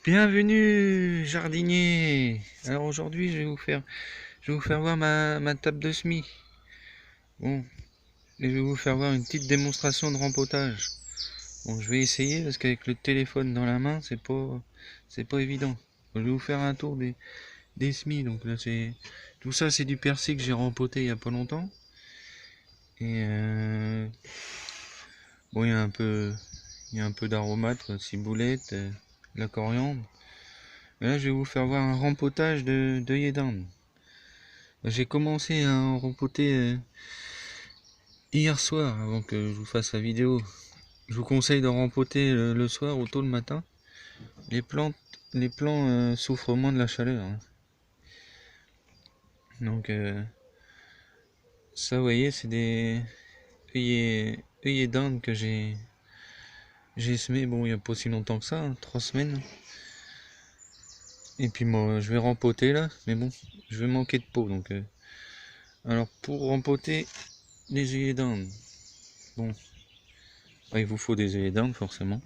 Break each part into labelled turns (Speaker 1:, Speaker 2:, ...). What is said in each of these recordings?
Speaker 1: Bienvenue jardinier. Alors aujourd'hui je vais vous faire voir ma table de semis. Bon, et je vais vous faire voir une petite démonstration de rempotage. Bon, je vais essayer parce qu'avec le téléphone dans la main, c'est pas évident. Je vais vous faire un tour des semis. Donc là tout ça, c'est du persil que j'ai rempoté il y a pas longtemps. Et bon, il y a un peu d'aromates, ciboulette, la coriandre. Et là, je vais vous faire voir un rempotage d'œillets d'Inde. J'ai commencé à en rempoter hier soir, avant que je vous fasse la vidéo. Je vous conseille de rempoter le soir ou tôt le matin. Les plants souffrent moins de la chaleur, hein. Donc ça, vous voyez, c'est des œillets d'Inde que j'ai semé. Bon, il n'y a pas si longtemps que ça, hein, 3 semaines. Et puis moi, je vais rempoter là, mais bon, je vais manquer de peau. Donc, alors pour rempoter les œillets d'Inde, bon, il vous faut des œillets d'Inde forcément,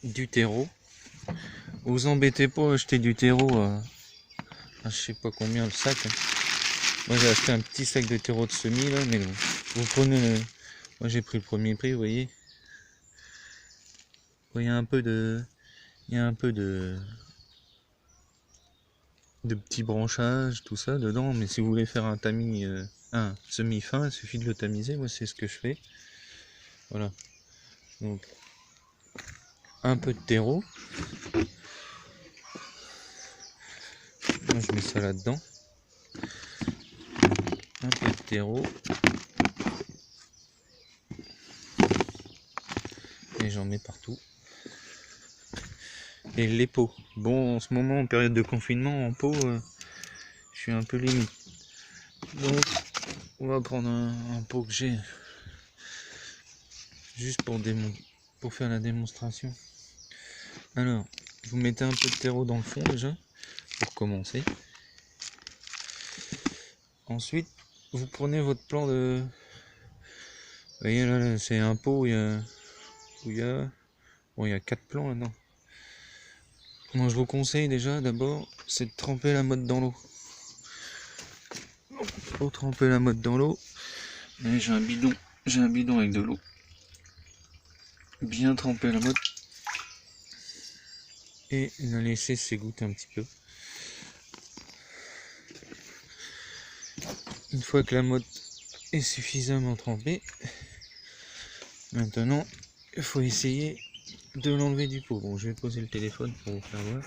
Speaker 1: du terreau. Vous embêtez pas à acheter du terreau à je sais pas combien le sac, hein. Moi j'ai acheté un petit sac de terreau de semis là, mais bon, vous prenez moi j'ai pris le premier prix, vous voyez. Il y a un peu de petits branchages, tout ça dedans, mais si vous voulez faire un tamis, un semi fin, il suffit de le tamiser. Moi c'est ce que je fais. Voilà. Donc un peu de terreau. Moi je mets ça là-dedans. Un peu de terreau. Et j'en mets partout. Et les pots. Bon, en ce moment, en période de confinement, en pot, je suis un peu limite. Donc, on va prendre un pot que j'ai juste pour faire la démonstration. Alors, vous mettez un peu de terreau dans le fond déjà, pour commencer. Ensuite, vous prenez votre plan de... Vous voyez là, c'est un pot où il y a... Bon, il y a 4 plants là-dedans. Moi, je vous conseille déjà, d'abord, c'est de tremper la motte dans l'eau. Pour tremper la motte dans l'eau, j'ai un bidon avec de l'eau. Bien tremper la motte. Et la laisser s'égoutter un petit peu. Une fois que la motte est suffisamment trempée, maintenant il faut essayer de l'enlever du pot. Bon, je vais poser le téléphone pour vous faire voir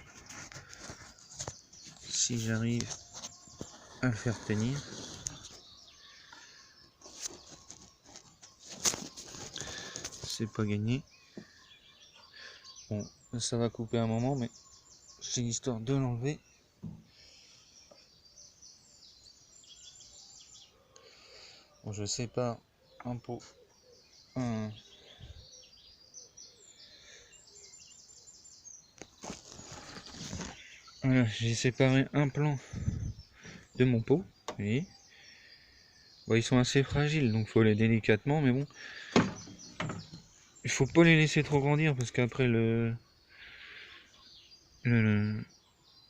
Speaker 1: si j'arrive à le faire tenir. C'est pas gagné. Bon, ça va couper un moment, mais c'est l'histoire de l'enlever. Bon, je sépare un pot. Voilà, j'ai séparé un plan de mon pot. Vous voyez, bon, ils sont assez fragiles, donc faut les délicatement, mais bon, il faut pas les laisser trop grandir parce qu'après vous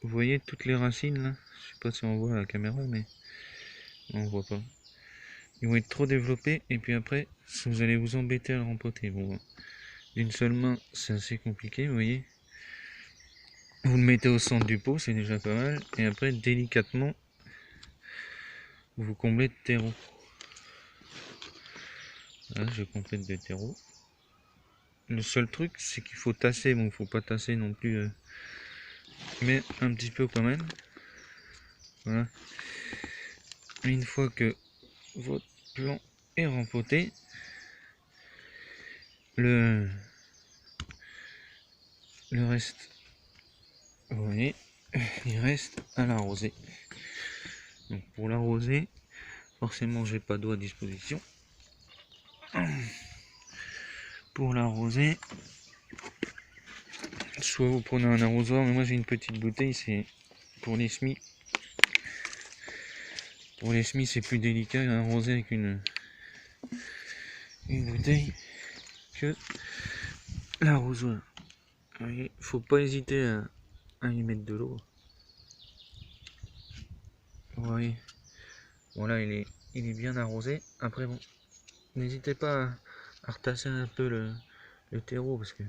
Speaker 1: voyez toutes les racines là, je sais pas si on voit à la caméra, mais on voit pas. Ils vont être trop développés et puis après vous allez vous embêter à le rempoter. Bon, d'une seule main c'est assez compliqué, vous voyez. Vous le mettez au centre du pot, c'est déjà pas mal, et après délicatement vous comblez de terreau. Là je complète de terreau. Le seul truc c'est qu'il faut tasser, bon faut pas tasser non plus, mais un petit peu quand même. Voilà. Une fois que votre plan est rempoté, le reste, vous voyez, il reste à l'arroser. Donc pour l'arroser, forcément j'ai pas d'eau à disposition. Pour l'arroser, soit vous prenez un arrosoir, mais moi j'ai une petite bouteille, c'est pour les semis. Pour les semis c'est plus délicat à arroser avec une bouteille que l'arrosoir. Oui, faut pas hésiter à y mettre de l'eau. Oui. Bon là il est bien arrosé. Après bon, n'hésitez pas à retasser un peu le terreau parce que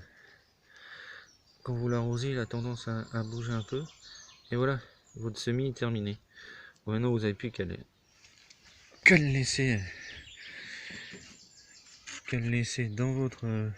Speaker 1: quand vous l'arrosez il a tendance à bouger un peu. Et voilà, votre semis est terminé. Bon, maintenant vous n'avez plus qu'à le laisser dans votre